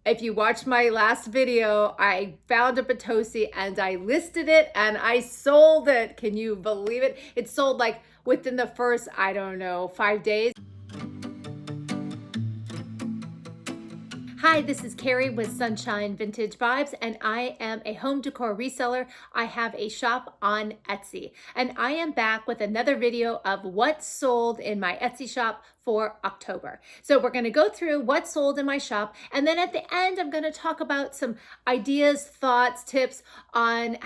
If you watched my last video, I found a Bitossi and I listed it and I sold it. Can you believe it? It sold like within the first, I don't know, 5 days. Hi, this is Carrie with Sunshine Vintage Vibes, and I am a home decor reseller. I have a shop on Etsy, and I am back with another video of what sold in my Etsy shop for October. So we're going to go through what sold in my shop, and then at the end, I'm going to talk about some ideas, thoughts, tips on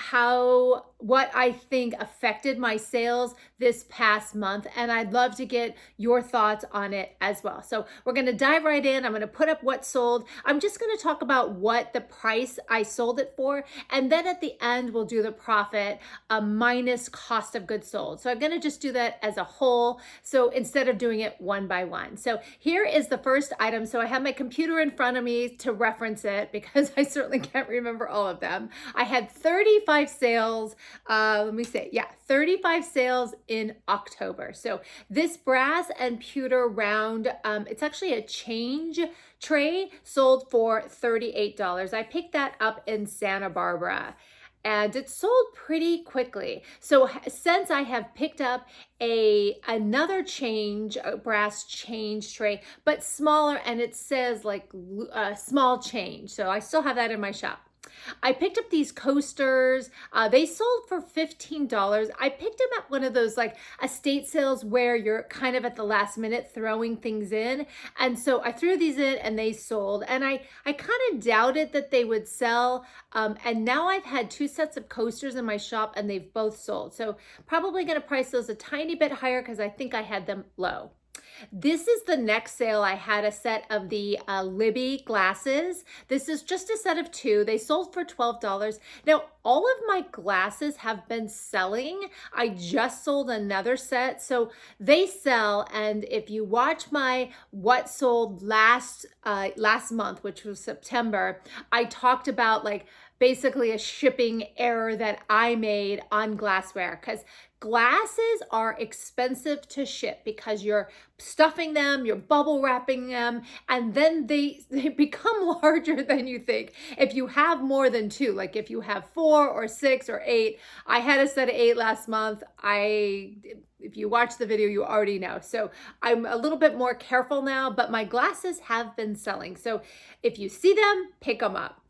what I think affected my sales this past month, and I'd love to get your thoughts on it as well. So we're going to dive right in. I'm going to put up what sold. I'm just going to talk about what the price I sold it for, and then at the end we'll do the profit minus cost of goods sold. So I'm going to just do that as a whole, so instead of doing it one by one. So here is the first item. So I have my computer in front of me to reference it because I certainly can't remember all of them. I had 35 sales. Let me say, yeah, 35 sales in October. So this brass and pewter round, it's actually a change tray, sold for $38. I picked that up in Santa Barbara and it sold pretty quickly. So since I have picked up another brass change tray, but smaller, and it says like small change. So I still have that in my shop. I picked up these coasters. They sold for $15. I picked them at one of those like estate sales where you're kind of at the last minute throwing things in. And so I threw these in and they sold. And I kind of doubted that they would sell. And now I've had 2 sets of coasters in my shop and they've both sold. So probably going to price those a tiny bit higher because I think I had them low. This is the next sale. I had a set of the Libby glasses. This is just a set of 2. They sold for $12. Now, all of my glasses have been selling. I just sold another set. So they sell. And if you watch my what sold last month, which was September, I talked about like basically a shipping error that I made on glassware, because glasses are expensive to ship because you're stuffing them, you're bubble wrapping them, and then they become larger than you think. If you have more than 2, like if you have 4 or 6 or 8, I had a set of 8 last month. If you watch the video, you already know. So I'm a little bit more careful now, but my glasses have been selling. So if you see them, pick them up.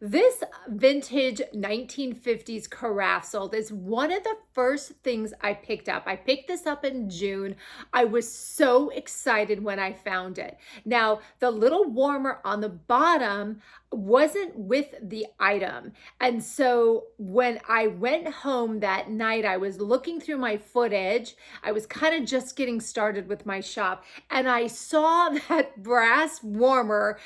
This vintage 1950s carafe sold is one of the first things I picked up. I picked this up in June. I was so excited when I found it. Now, the little warmer on the bottom wasn't with the item. And so when I went home that night, I was looking through my footage. I was kind of just getting started with my shop, and I saw that brass warmer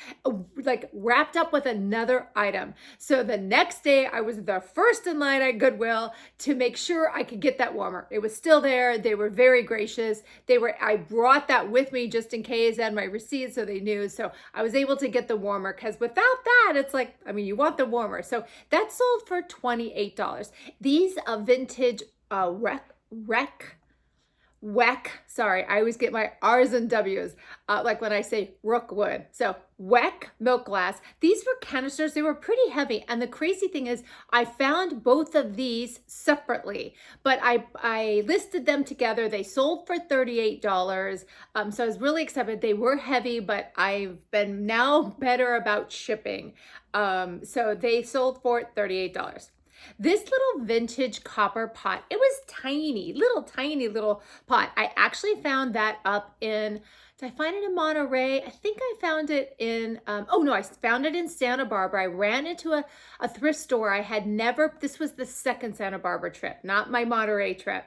like wrapped up with another item. So the next day I was the first in line at Goodwill to make sure I could get that warmer. It was still there. They were very gracious. I brought that with me just in case, and my receipt, so they knew. So I was able to get the warmer, because without that, it's like, I mean, you want the warmer. So that sold for $28. These vintage sorry, I always get my R's and W's, like when I say Rookwood. So Weck milk glass. These were canisters. They were pretty heavy. And the crazy thing is I found both of these separately, but I listed them together. They sold for $38. So I was really excited. They were heavy, but I've been now better about shipping. So they sold for $38. This little vintage copper pot, it was tiny little pot. I actually found that up in, did I find it in Monterey? I think I found it in, oh no, I found it in Santa Barbara. I ran into a thrift store. This was the second Santa Barbara trip, not my Monterey trip.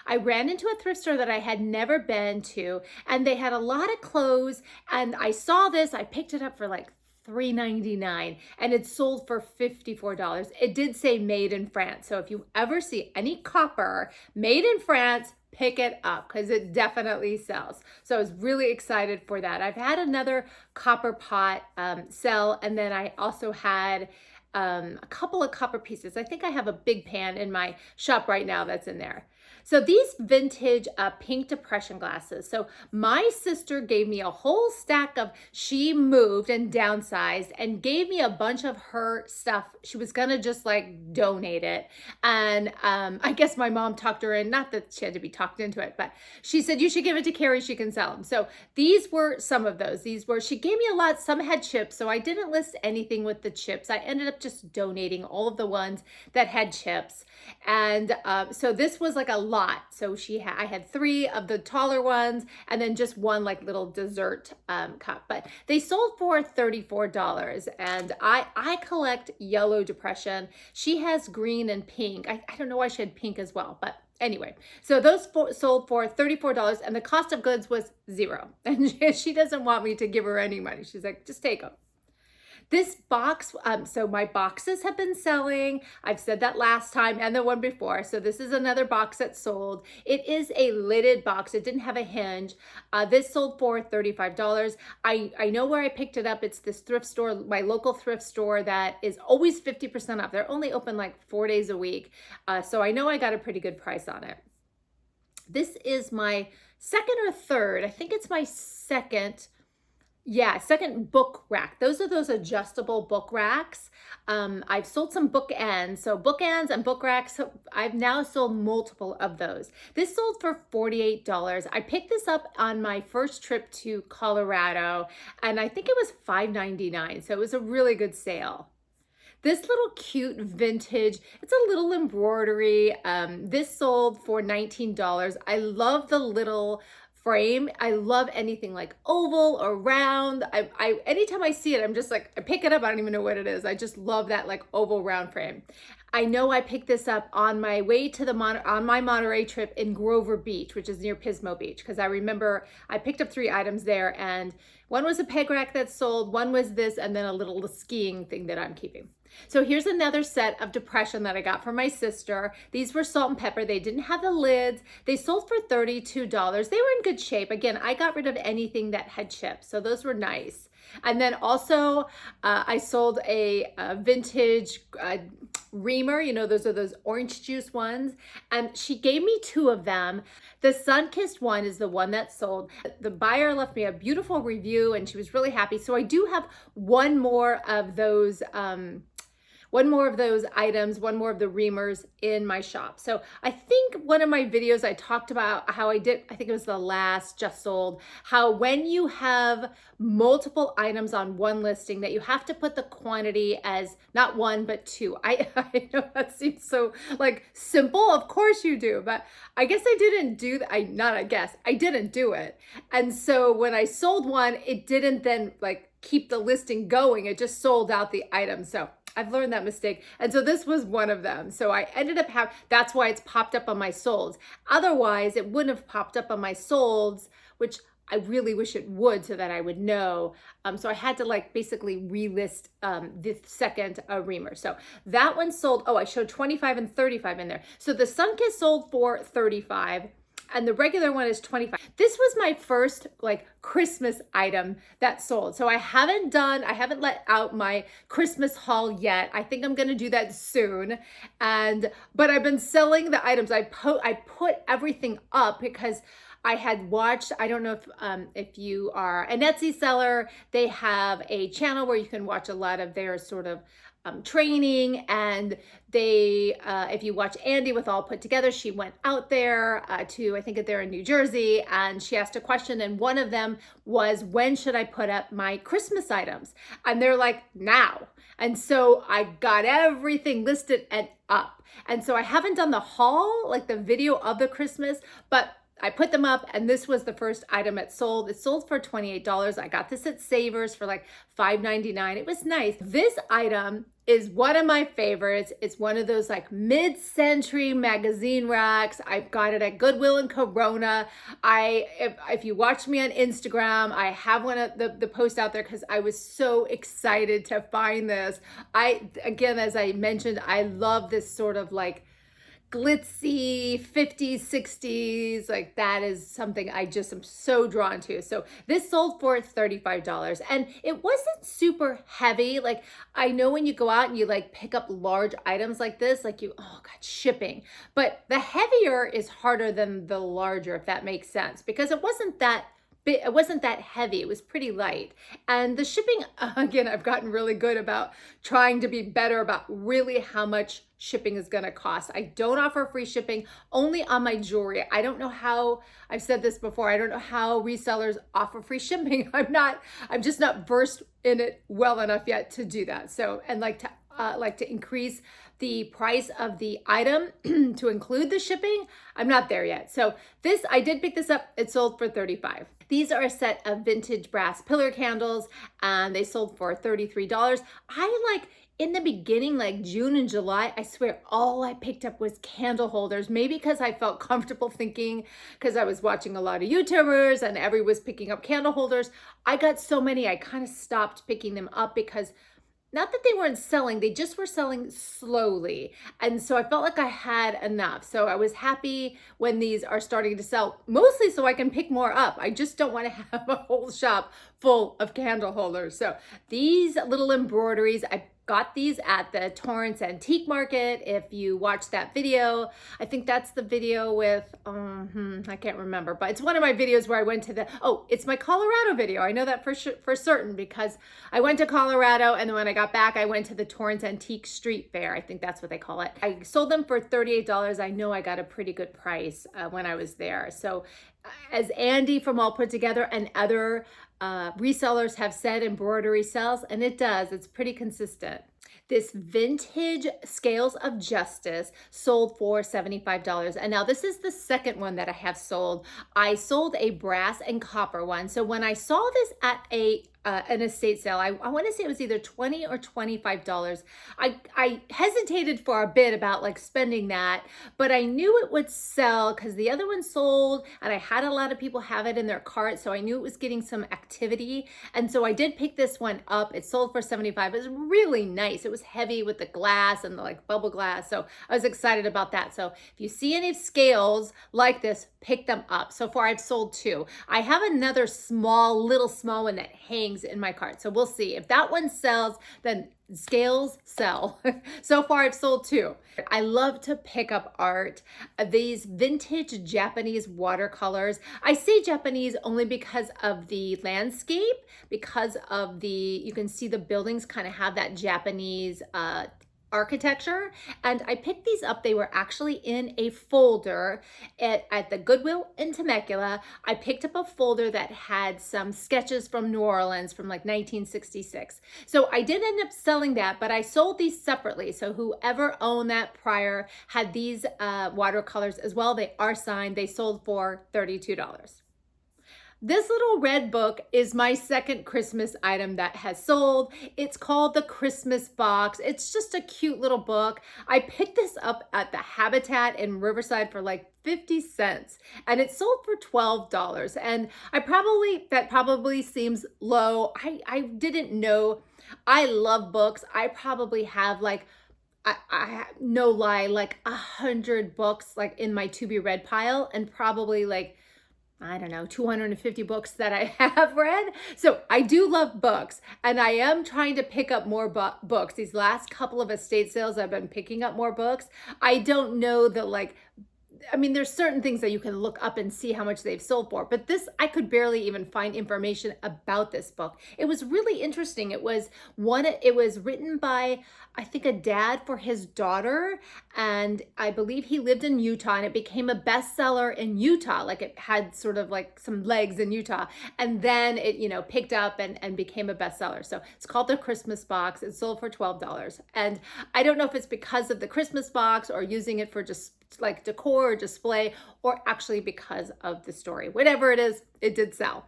I ran into a thrift store that I had never been to, and they had a lot of clothes, and I saw this. I picked it up for like $3.99 and it sold for $54. It did say made in France. So if you ever see any copper made in France, pick it up, because it definitely sells. So I was really excited for that. I've had another copper pot sell, and then I also had a couple of copper pieces. I think I have a big pan in my shop right now that's in there. So these vintage pink depression glasses. So my sister gave me a whole stack of, she moved and downsized and gave me a bunch of her stuff. She was gonna just like donate it. And I guess my mom talked her in, not that she had to be talked into it, but she said, you should give it to Carrie, she can sell them. So these were some of those. These were, she gave me a lot, some had chips. So I didn't list anything with the chips. I ended up just donating all of the ones that had chips. And so this was like a lot. So I had 3 of the taller ones and then just one like little dessert cup. But they sold for $34. And I collect yellow depression. She has green and pink. I don't know why she had pink as well, but anyway, so those sold for $34 and the cost of goods was 0. And she doesn't want me to give her any money. She's like, just take them. This box, so my boxes have been selling. I've said that last time and the one before. So this is another box that sold. It is a lidded box. It didn't have a hinge. This sold for $35. I know where I picked it up. It's this thrift store, my local thrift store that is always 50% off. They're only open like 4 days a week. So I know I got a pretty good price on it. This is my second or third. I think it's my second book rack. Those are those adjustable book racks. I've sold some bookends. So bookends and book racks, I've now sold multiple of those. This sold for $48. I picked this up on my first trip to Colorado, and I think it was $5.99. So it was a really good sale. This little cute vintage, it's a little embroidery. This sold for $19. I love the little frame. I love anything like oval or round. Anytime I see it, I'm just like, I pick it up. I don't even know what it is. I just love that like oval round frame. I know I picked this up on my way to on my Monterey trip in Grover Beach, which is near Pismo Beach, because I remember I picked up 3 items there, and one was a peg rack that sold, one was this, and then a little skiing thing that I'm keeping. So here's another set of depression that I got from my sister. These were salt and pepper. They didn't have the lids. They sold for $32. They were in good shape. Again, I got rid of anything that had chips, so those were nice. And then also I sold a vintage reamer. You know, those are those orange juice ones. And she gave me 2 of them. The sun-kissed one is the one that sold. The buyer left me a beautiful review and she was really happy. So I do have one more of those items, one more of the reamers in my shop. So I think one of my videos I talked about how I think it was the last just sold, how when you have multiple items on one listing that you have to put the quantity as not 1, but 2. I know that seems so like simple. Of course you do, but I guess I didn't do that. I didn't do it. And so when I sold one, it didn't then like keep the listing going. It just sold out the item. So I've learned that mistake. And so this was one of them. So I ended up that's why it's popped up on my solds. Otherwise, it wouldn't have popped up on my solds, which I really wish it would so that I would know. So I had to like basically relist the second reamer. So that one sold, I showed 25 and 35 in there. So the Sunkiss sold for 35. And the regular one is 25. This was my first like Christmas item that sold. So I haven't let out my Christmas haul yet. I think I'm gonna do that soon. But I've been selling the items. I put everything up because I had watched, I don't know if you are an Etsy seller, they have a channel where you can watch a lot of their sort of training, and if you watch Andy with All Put Together, she went out there I think they're in New Jersey, and she asked a question, and one of them was, when should I put up my Christmas items? And they're like, now. And so I got everything listed and up. And so I haven't done the haul, like the video of the Christmas, but I put them up, and this was the first item it sold. It sold for $28. I got this at Savers for like $5.99. It was nice. This item is one of my favorites. It's one of those like mid-century magazine racks. I've got it at Goodwill and Corona. If you watch me on Instagram, I have one of the post out there because I was so excited to find this. Again, as I mentioned, I love this sort of like glitzy 50s, 60s, like that is something I just am so drawn to. So this sold for $35 and it wasn't super heavy. Like I know when you go out and you like pick up large items like this, like oh God, shipping. But the heavier is harder than the larger, if that makes sense, because it wasn't that it wasn't that heavy. It was pretty light. And the shipping, again, I've gotten really good about trying to be better about really how much shipping is going to cost. I don't offer free shipping, only on my jewelry. I don't know how, I've said this before, I don't know how resellers offer free shipping. I'm just not versed in it well enough yet to do that. So, and like to increase the price of the item to include the shipping. I'm not there yet. So this, I did pick this up. It sold for $35. These are a set of vintage brass pillar candles and they sold for $33. In the beginning, like June and July, I swear all I picked up was candle holders, maybe because I felt comfortable thinking, because I was watching a lot of YouTubers and everyone was picking up candle holders. I got so many, I kind of stopped picking them up because not that they weren't selling, they just were selling slowly. And so I felt like I had enough. So I was happy when these are starting to sell, mostly so I can pick more up. I just don't want to have a whole shop full of candle holders. So these little embroideries, I got these at the Torrance Antique Market. If you watch that video, I think that's the video with, I can't remember, but it's one of my videos where I went to it's my Colorado video. I know that for certain because I went to Colorado and then when I got back, I went to the Torrance Antique Street Fair. I think that's what they call it. I sold them for $38. I know I got a pretty good price when I was there. So as Andy from All Put Together and other resellers have said, embroidery sells, and it does. It's pretty consistent. This vintage Scales of Justice sold for $75. And now this is the second one that I have sold. I sold a brass and copper one. So when I saw this at an estate sale, I want to say it was either $20 or $25. I hesitated for a bit about like spending that, but I knew it would sell because the other one sold and I had a lot of people have it in their cart. So I knew it was getting some activity. And so I did pick this one up. It sold for $75. It was really nice. It was heavy with the glass and the like bubble glass. So I was excited about that. So if you see any scales like this, pick them up. So far I've sold 2. I have another little small one that hangs in my cart. So we'll see. If that one sells, then scales sell. So far I've sold 2. I love to pick up art. These vintage Japanese watercolors. I say Japanese only because of the landscape, because of you can see the buildings kind of have that Japanese architecture. And I picked these up. They were actually in a folder at the Goodwill in Temecula. I picked up a folder that had some sketches from New Orleans from like 1966. So I did end up selling that, but I sold these separately. So whoever owned that prior had these watercolors as well. They are signed. They sold for $32. This little red book is my second Christmas item that has sold. It's called the Christmas Box. It's just a cute little book. I picked this up at the Habitat in Riverside for like 50 cents and it sold for $12. And that probably seems low. I didn't know. I love books. I probably have like no lie, like 100 books like in my to be read pile and probably like I don't know, 250 books that I have read. So I do love books and I am trying to pick up more books. These last couple of estate sales, I've been picking up more books. I don't know there's certain things that you can look up and see how much they've sold for, but this, I could barely even find information about this book. It was really interesting. It was written by, I think, a dad for his daughter, and I believe he lived in Utah, and it became a bestseller in Utah. Like it had sort of like some legs in Utah, and then it, picked up and became a bestseller. So it's called The Christmas Box. It sold for $12. And I don't know if it's because of the Christmas box or using it for just like decor or display, or actually because of the story. Whatever it is, it did sell.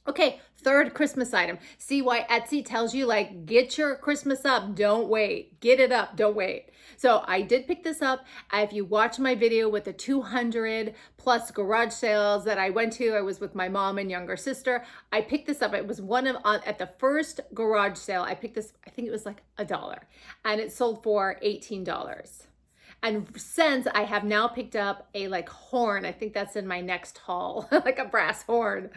Okay, third Christmas item. See why Etsy tells you like, get your Christmas up, don't wait. Get it up, don't wait. So I did pick this up. If you watch my video with the 200 plus garage sales that I went to, I was with my mom and younger sister. I picked this up. It was at the first garage sale, I picked this, I think it was like $1, and it sold for $18. And since I have now picked up a like horn, I think that's in my next haul, like a brass horn.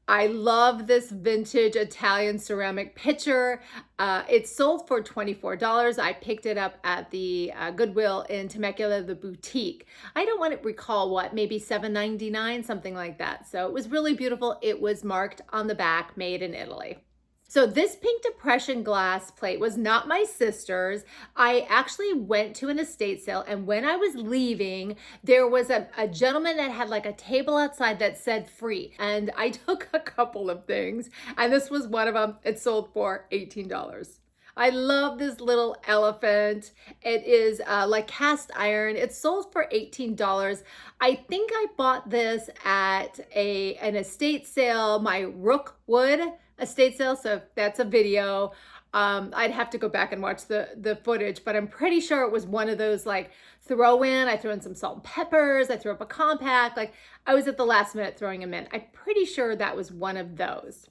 I love this vintage Italian ceramic pitcher. It sold for $24. I picked it up at the Goodwill in Temecula, the boutique. I don't want to recall what, maybe $7.99, something like that. So it was really beautiful. It was marked on the back, made in Italy. So this pink depression glass plate was not my sister's. I actually went to an estate sale, and when I was leaving, there was a gentleman that had like a table outside that said free. And I took a couple of things, and this was one of them. It sold for $18. I love this little elephant. It is like cast iron. It sold for $18. I think I bought this at an estate sale, my Rookwood estate sale. So that's a video. I'd have to go back and watch the footage, but I'm pretty sure it was one of those like throw in. I threw in some salt and peppers. I threw up a compact. Like I was at the last minute throwing them in. I'm pretty sure that was one of those.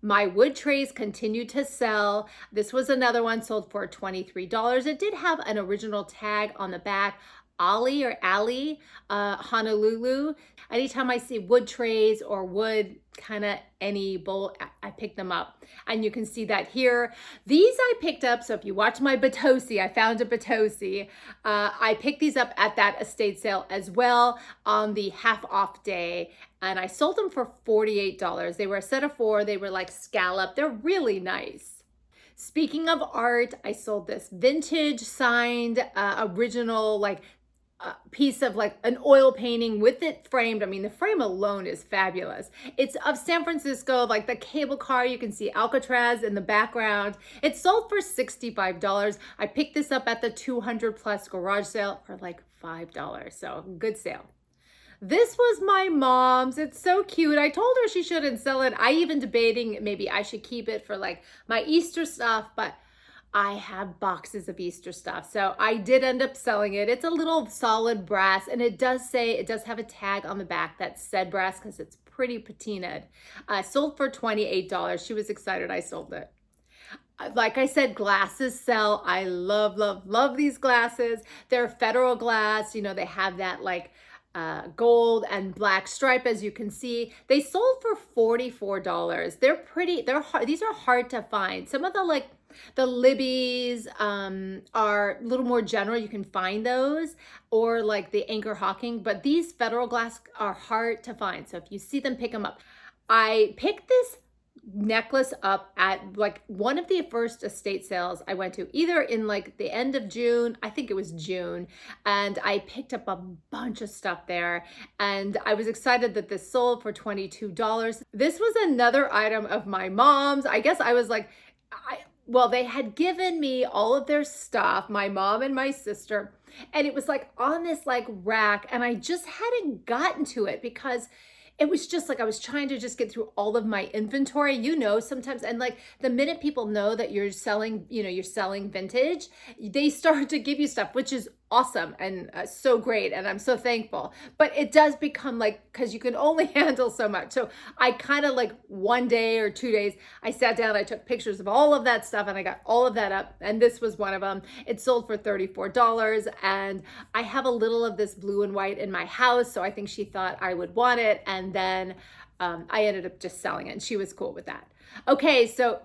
My wood trays continued to sell. This was another one, sold for $23. It did have an original tag on the back, Ali or Ali, Honolulu. Anytime I see wood trays or wood kind of any bowl, I pick them up. And you can see that here. These I picked up, so if you watch my Bitossi, I found a Bitossi. I picked these up at that estate sale as well on the half off day. And I sold them for $48. They were a set of 4. They were like scallop. They're really nice. Speaking of art, I sold this vintage signed original like piece of like an oil painting with it framed. I mean, the frame alone is fabulous. It's of San Francisco, like the cable car. You can see Alcatraz in the background. It sold for $65. I picked this up at the 200 plus garage sale for like $5. So good sale. This was my mom's. It's so cute. I told her she shouldn't sell it. I even debating maybe I should keep it for like my Easter stuff, but I have boxes of Easter stuff. So I did end up selling it. It's a little solid brass, and it does have a tag on the back that said brass because it's pretty patinaed. Sold for $28. She was excited I sold it. Like I said, glasses sell. I love, love, love these glasses. They're federal glass. You know, they have that like gold and black stripe, as you can see. They sold for $44. They're pretty, they're hard. These are hard to find. Some of the like the Libby's are a little more general. You can find those, or like the Anchor Hawking, but these federal glass are hard to find. So if you see them, pick them up. I picked this necklace up at like one of the first estate sales I went to, either in like the end of June, I think it was June, and I picked up a bunch of stuff there, and I was excited that this sold for $22. This was another item of my mom's. I guess I was like, well, they had given me all of their stuff, my mom and my sister, and it was like on this like rack, and I just hadn't gotten to it because it was just like I was trying to just get through all of my inventory, you know, sometimes. And like the minute people know that you're selling, you know, you're selling vintage, they start to give you stuff, which is awesome and so great. And I'm so thankful. But it does become like, because you can only handle so much. So I kind of like one day or 2 days, I sat down, I took pictures of all of that stuff, and I got all of that up. And this was one of them. It sold for $34. And I have a little of this blue and white in my house. So I think she thought I would want it. And then I ended up just selling it, and she was cool with that. Okay, so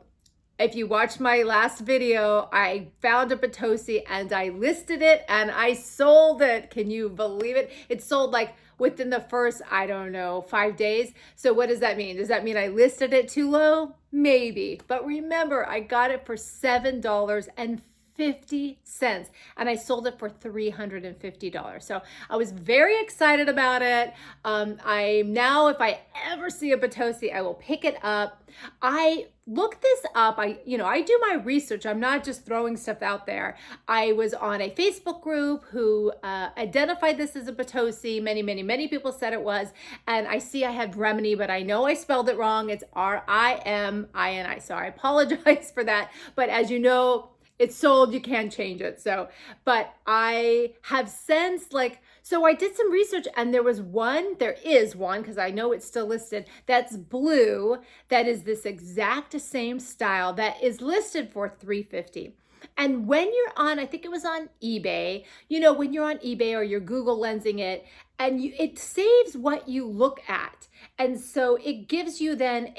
if you watched my last video, I found a Bitossi and I listed it and I sold it. Can you believe it? It sold like within the first, I don't know, 5 days. So what does that mean? Does that mean I listed it too low? Maybe. But remember, I got it for $7.50 and I sold it for $350. So I was very excited about it. I now, if I ever see a Bitossi, I will pick it up. I looked this up. I do my research. I'm not just throwing stuff out there. I was on a Facebook group who identified this as a Bitossi. Many people said it was. And I see I had Remini, but I know I spelled it wrong. It's Rimini. So I apologize for that. But as you know, it's sold, you can't change it. So, but I have since so I did some research, and there is one, because I know it's still listed, that's blue, that is this exact same style that is listed for $350. And when you're on, I think it was on eBay, when you're on eBay or you're Google lensing it, and it saves what you look at. And so it gives you then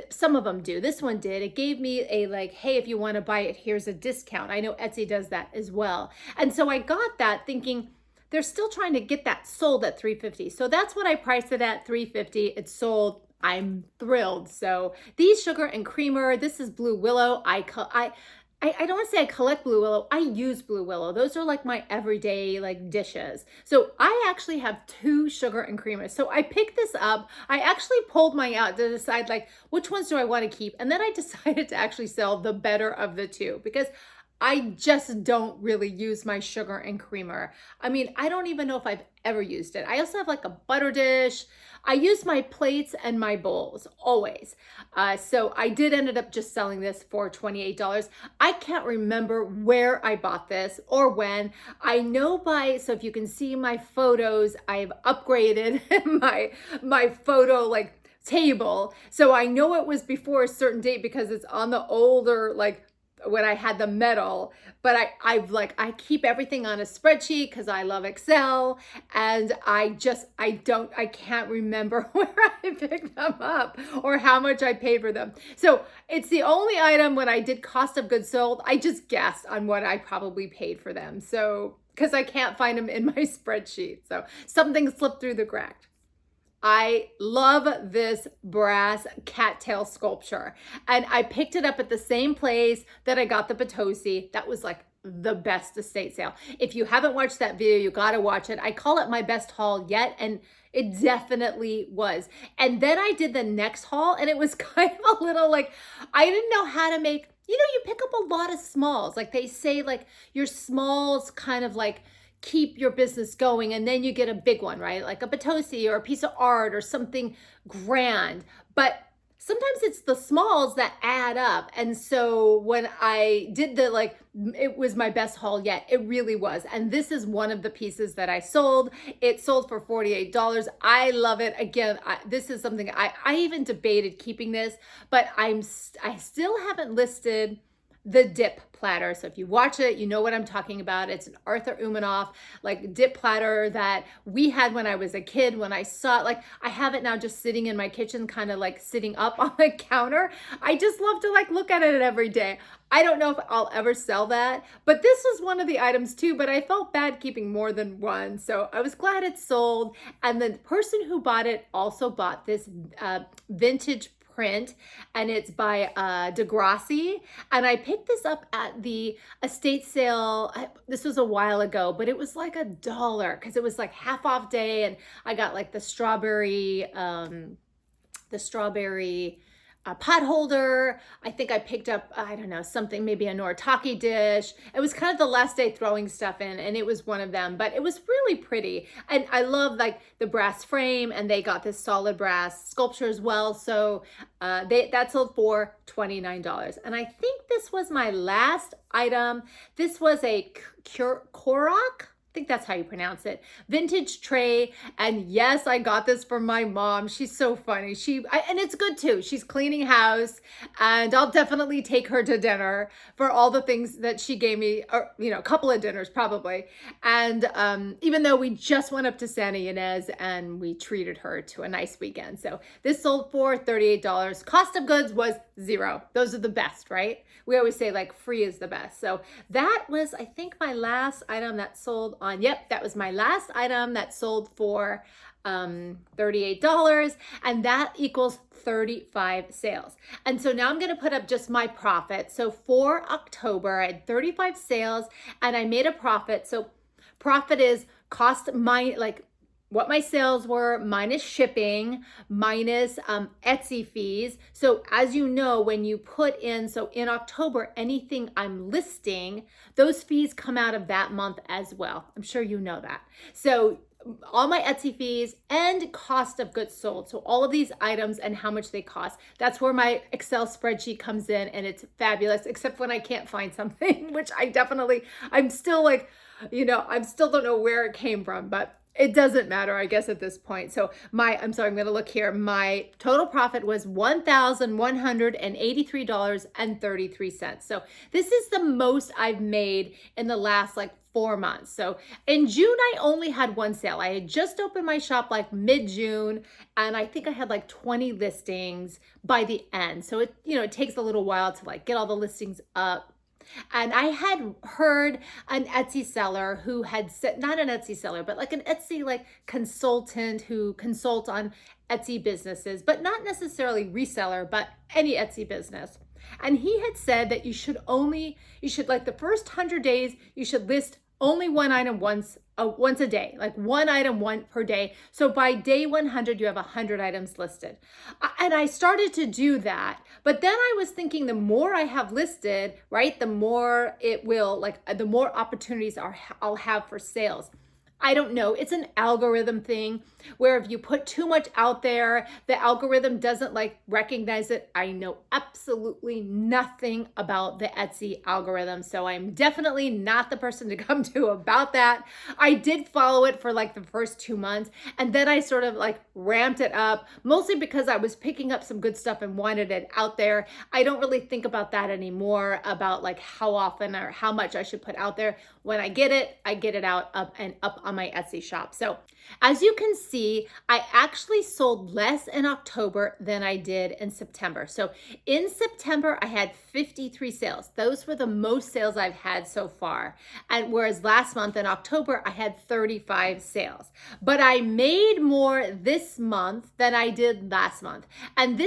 some of them do. This one did. It gave me a like, hey, if you want to buy it, here's a discount. I know Etsy does that as well. And so I got that thinking they're still trying to get that sold at $350. So that's what I priced it at, $350. It's sold. I'm thrilled. So these sugar and creamer, this is Blue Willow. I don't want to say I collect Blue Willow. I use Blue Willow. Those are like my everyday like dishes. So I actually have 2 sugar and creamers. So I picked this up. I actually pulled mine out to decide like which ones do I want to keep. And then I decided to actually sell the better of the 2 because I just don't really use my sugar and creamer. I mean, I don't even know if I've ever used it. I also have like a butter dish. I use my plates and my bowls always. So I did ended up just selling this for $28. I can't remember where I bought this or when. I know so if you can see my photos, I've upgraded my photo like table. So I know it was before a certain date because it's on the older like when I had the metal, but I keep everything on a spreadsheet because I love Excel, and I can't remember where I picked them up or how much I paid for them. So it's the only item when I did cost of goods sold, I just guessed on what I probably paid for them. So, because I can't find them in my spreadsheet. So something slipped through the crack. I love this brass cattail sculpture, and I picked it up at the same place that I got the Bitossi. That was like the best estate sale. If you haven't watched that video, you got to watch it. I call it my best haul yet, and it definitely was. And then I did the next haul, and it was kind of a little like, I didn't know how to make, you pick up a lot of smalls. Like they say, like your smalls kind of like keep your business going, and then you get a big one, right? Like a Bitossi or a piece of art or something grand. But sometimes it's the smalls that add up. And so when I did it was my best haul yet. It really was. And this is one of the pieces that I sold. It sold for $48. I love it. Again, this is something I even debated keeping this, but I still haven't listed the dip platter. So if you watch it, you know what I'm talking about. It's an Arthur Umanoff like dip platter that we had when I was a kid. When I saw it, like I have it now just sitting in my kitchen, kind of like sitting up on the counter. I just love to like look at it every day. I don't know if I'll ever sell that, but this was one of the items too, but I felt bad keeping more than one. So I was glad it sold. And the person who bought it also bought this vintage print, and it's by Degrassi. And I picked this up at the estate sale. This was a while ago, but it was like $1 because it was like half off day, and I got like the strawberry pot holder. I think I picked up, I don't know, something, maybe a Noritake dish. It was kind of the last day throwing stuff in, and it was one of them, but it was really pretty. And I love like the brass frame, and they got this solid brass sculpture as well. So that sold for $29. And I think this was my last item. This was a Korok. I think that's how you pronounce it. Vintage tray. And yes, I got this from my mom. She's so funny. And it's good too. She's cleaning house, and I'll definitely take her to dinner for all the things that she gave me, or, a couple of dinners probably. And even though we just went up to Santa Ynez and we treated her to a nice weekend. So this sold for $38. Cost of goods was $0. Those are the best, right? We always say like free is the best. So that was, I think, my last item that sold on, that was my last item that sold for $38, and that equals 35 sales. And so now I'm going to put up just my profit. So for October, I had 35 sales and I made a profit. So profit is what my sales were minus shipping, minus Etsy fees. So as you know, when you put in, so in October, anything I'm listing, those fees come out of that month as well. I'm sure you know that. So all my Etsy fees and cost of goods sold. So all of these items and how much they cost. That's where my Excel spreadsheet comes in, and it's fabulous, except when I can't find something, which I'm still like, I still don't know where it came from, but It doesn't matter, I guess, at this point. So I'm sorry, I'm going to look here. My total profit was $1,183.33. So this is the most I've made in the last like 4 months. So in June, I only had one sale. I had just opened my shop like mid-June, and I think I had like 20 listings by the end. So it takes a little while to like get all the listings up. And I had heard an Etsy seller who had said, not an Etsy seller, but like an Etsy like consultant who consult on Etsy businesses, but not necessarily reseller, but any Etsy business. And he had said that you should like the first 100 days, you should list only one item once a day, like one item one per day. So by day 100, you have 100 items listed. And I started to do that. But then I was thinking the more I have listed, right, the more it will, like the more opportunities I'll have for sales. I don't know. It's an algorithm thing where if you put too much out there, the algorithm doesn't like recognize it. I know absolutely nothing about the Etsy algorithm, so I'm definitely not the person to come to about that. I did follow it for like the first 2 months, and then I sort of like ramped it up, mostly because I was picking up some good stuff and wanted it out there. I don't really think about that anymore, about like how often or how much I should put out there. When I get it out up on my Etsy shop. So as you can see, I actually sold less in October than I did in September. So in September, I had 53 sales. Those were the most sales I've had so far. And whereas last month in October, I had 35 sales. But I made more this month than I did last month. And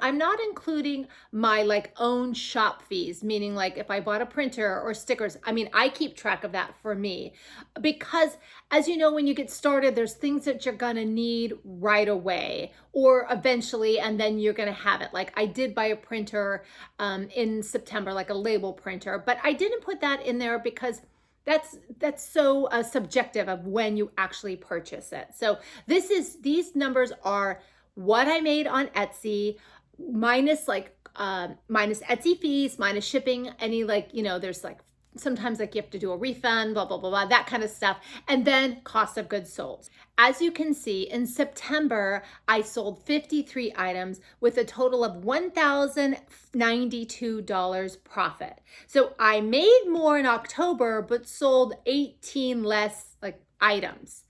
I'm not including my like own shop fees, meaning like if I bought a printer or stickers. I mean, I keep track of that for me because as you know, when you get started, there's things that you're gonna need right away or eventually, and then you're gonna have it. Like I did buy a printer in September, like a label printer, but I didn't put that in there because that's so subjective of when you actually purchase it. So these numbers are what I made on Etsy minus minus Etsy fees, minus shipping, any there's like sometimes like you have to do a refund, blah, blah, blah, blah, that kind of stuff. And then cost of goods sold. As you can see, in September, I sold 53 items with a total of $1,092 profit. So I made more in October, but sold 18 less items,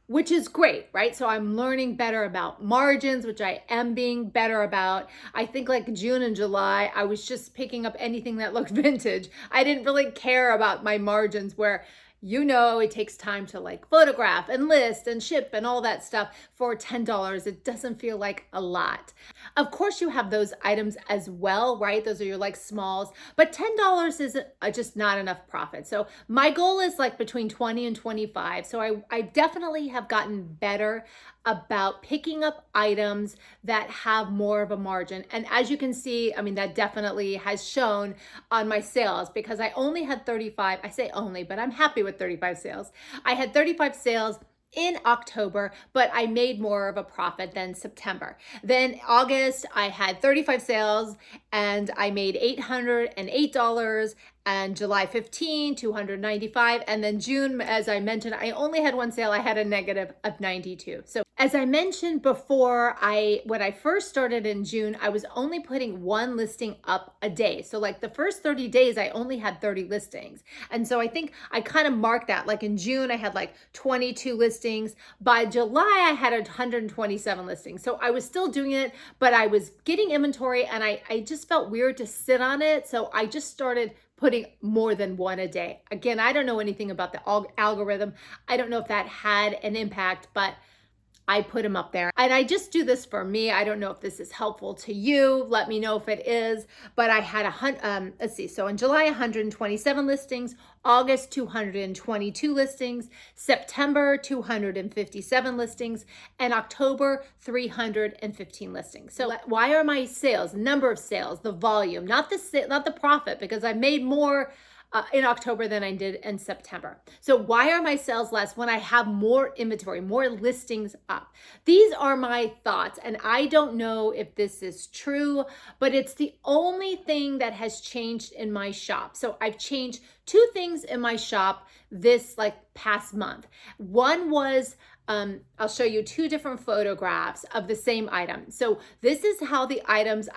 which is great, right? So I'm learning better about margins, which I am being better about. I think like June and July, I was just picking up anything that looked vintage. I didn't really care about my margins where it takes time to like photograph and list and ship and all that stuff for $10. It doesn't feel like a lot. Of course, you have those items as well, right? Those are your like smalls, but $10 is just not enough profit. So my goal is like between 20 and 25. So I definitely have gotten better about picking up items that have more of a margin. And as you can see, I mean, that definitely has shown on my sales because I only had 35. I say only, but I'm happy with 35 sales. I had 35 sales in October, but I made more of a profit than September. Then August, I had 35 sales and I made $808, and July 15, 295. And then June, as I mentioned, I only had one sale. I had a negative of 92. So as I mentioned before, when I first started in June, I was only putting one listing up a day. So like the first 30 days, I only had 30 listings. And so I think I kind of marked that. Like in June, I had like 22 listings. By July, I had 127 listings. So I was still doing it, but I was getting inventory and I just felt weird to sit on it. So I just started putting more than one a day. Again, I don't know anything about the algorithm. I don't know if that had an impact, but I put them up there. And I just do this for me. I don't know if this is helpful to you. Let me know if it is. But I had let's see. So in July, 127 listings, August, 222 listings, September, 257 listings, and October, 315 listings. So why are my sales, number of sales, the volume, not the profit, because I made more in October than I did in September. So why are my sales less when I have more inventory, more listings up? These are my thoughts, and I don't know if this is true, but it's the only thing that has changed in my shop. So I've changed two things in my shop this past month. One was I'll show you two different photographs of the same item. So this is how the items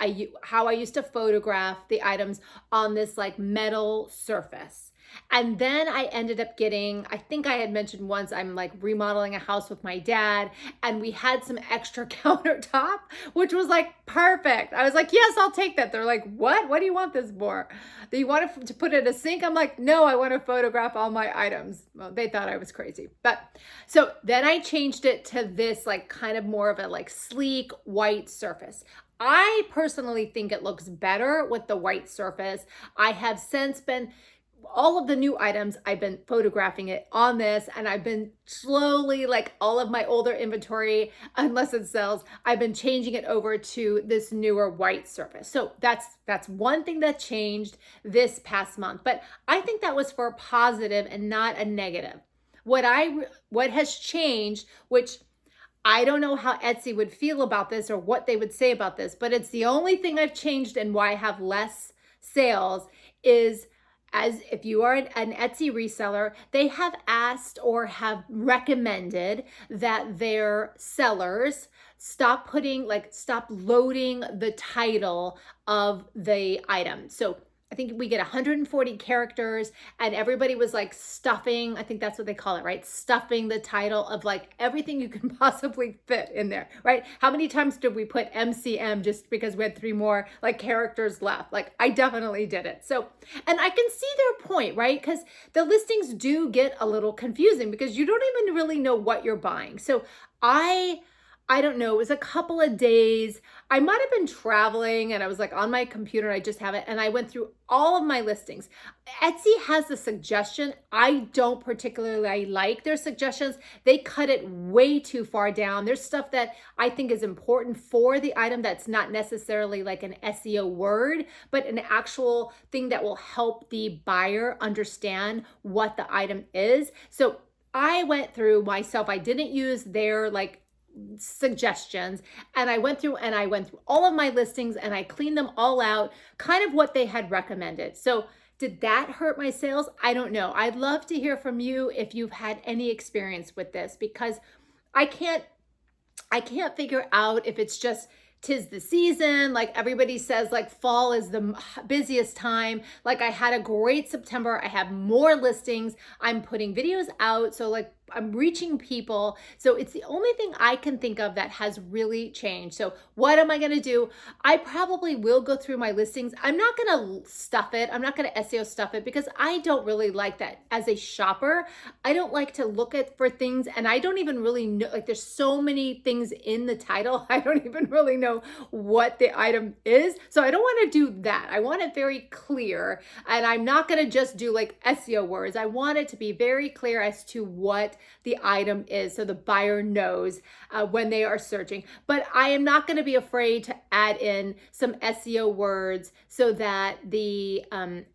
how I used to photograph the items on this like metal surface. And then I ended up getting, I think I had mentioned once, I'm like remodeling a house with my dad, and we had some extra countertop, which was like perfect. I was like, yes, I'll take that. They're like, what? What do you want this for? Do you want to put it in a sink? I'm like, no, I want to photograph all my items. Well, they thought I was crazy. But so then I changed it to this like kind of more of a like sleek white surface. I personally think it looks better with the white surface. I have since been, all of the new items, I've been photographing it on this, and I've been slowly, like all of my older inventory, unless it sells, I've been changing it over to this newer white surface. So that's one thing that changed this past month. But I think that was for a positive and not a negative. What has changed, which I don't know how Etsy would feel about this or what they would say about this, but it's the only thing I've changed and why I have less sales is, as if you are an Etsy reseller, they have asked or have recommended that their sellers stop loading the title of the item. So I think we get 140 characters, and everybody was like stuffing, I think that's what they call it, right? Stuffing the title of like everything you can possibly fit in there, right? How many times did we put MCM just because we had 3 more like characters left? Like I definitely did it. So, and I can see their point, right? Because the listings do get a little confusing because you don't even really know what you're buying. So I don't know, it was a couple of days. I might have been traveling and I was like on my computer, I just have it, and I went through all of my listings. Etsy has the suggestion. I don't particularly like their suggestions. They cut it way too far down. There's stuff that I think is important for the item that's not necessarily like an SEO word, but an actual thing that will help the buyer understand what the item is. So I went through myself. I didn't use their like suggestions, and I went through all of my listings and I cleaned them all out, kind of what they had recommended. So did that hurt my sales? I don't know. I'd love to hear from you if you've had any experience with this, because I can't figure out if it's just 'tis the season. Like everybody says, like fall is the busiest time. Like I had a great September. I have more listings. I'm putting videos out. So like I'm reaching people. So it's the only thing I can think of that has really changed. So what am I going to do? I probably will go through my listings. I'm not going to stuff it. I'm not going to SEO stuff it because I don't really like that as a shopper. I don't like to look for things, and I don't even really know, like there's so many things in the title. I don't even really know what the item is. So I don't want to do that. I want it very clear, and I'm not going to just do like SEO words. I want it to be very clear as to what the item is so the buyer knows when they are searching. But I am not going to be afraid to add in some SEO words so that the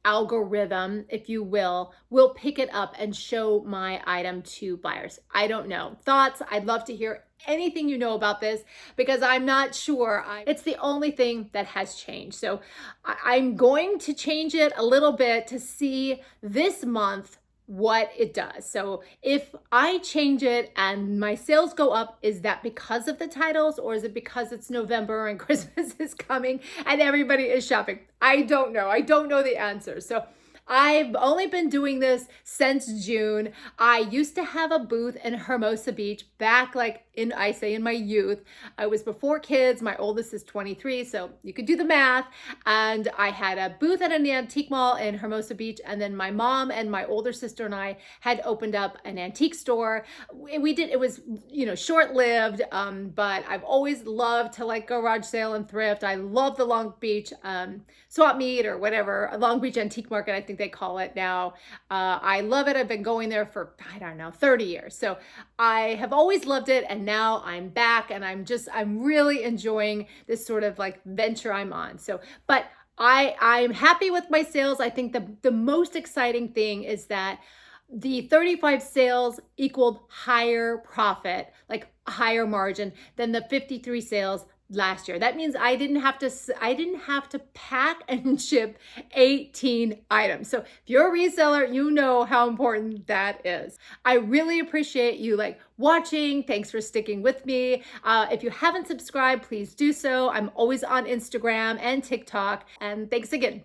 algorithm, if you will pick it up and show my item to buyers. I don't know. Thoughts? I'd love to hear anything you know about this, because I'm not sure. It's the only thing that has changed. So I'm going to change it a little bit to see this month what it does. So if I change it and my sales go up, is that because of the titles, or is it because it's November and Christmas is coming and everybody is shopping? I don't know. I don't know the answer. So I've only been doing this since June. I used to have a booth in Hermosa Beach back like in my youth. I was before kids. My oldest is 23, so you could do the math. And I had a booth at an antique mall in Hermosa Beach. And then my mom and my older sister and I had opened up an antique store. It was, short-lived, but I've always loved to like garage sale and thrift. I love the Long Beach swap meet or whatever, a Long Beach Antique Market, I think they call it now. I love it. I've been going there for, 30 years. So I have always loved it. And now I'm back, and I'm really enjoying this sort of like venture I'm on. So, but I'm happy with my sales. I think the most exciting thing is that the 35 sales equaled higher profit, like a higher margin than the 53 sales last year. That means I didn't have to pack and ship 18 items. So if you're a reseller, you know how important that is. I really appreciate you watching. Thanks for sticking with me. If you haven't subscribed, please do so. I'm always on Instagram and TikTok. And thanks again.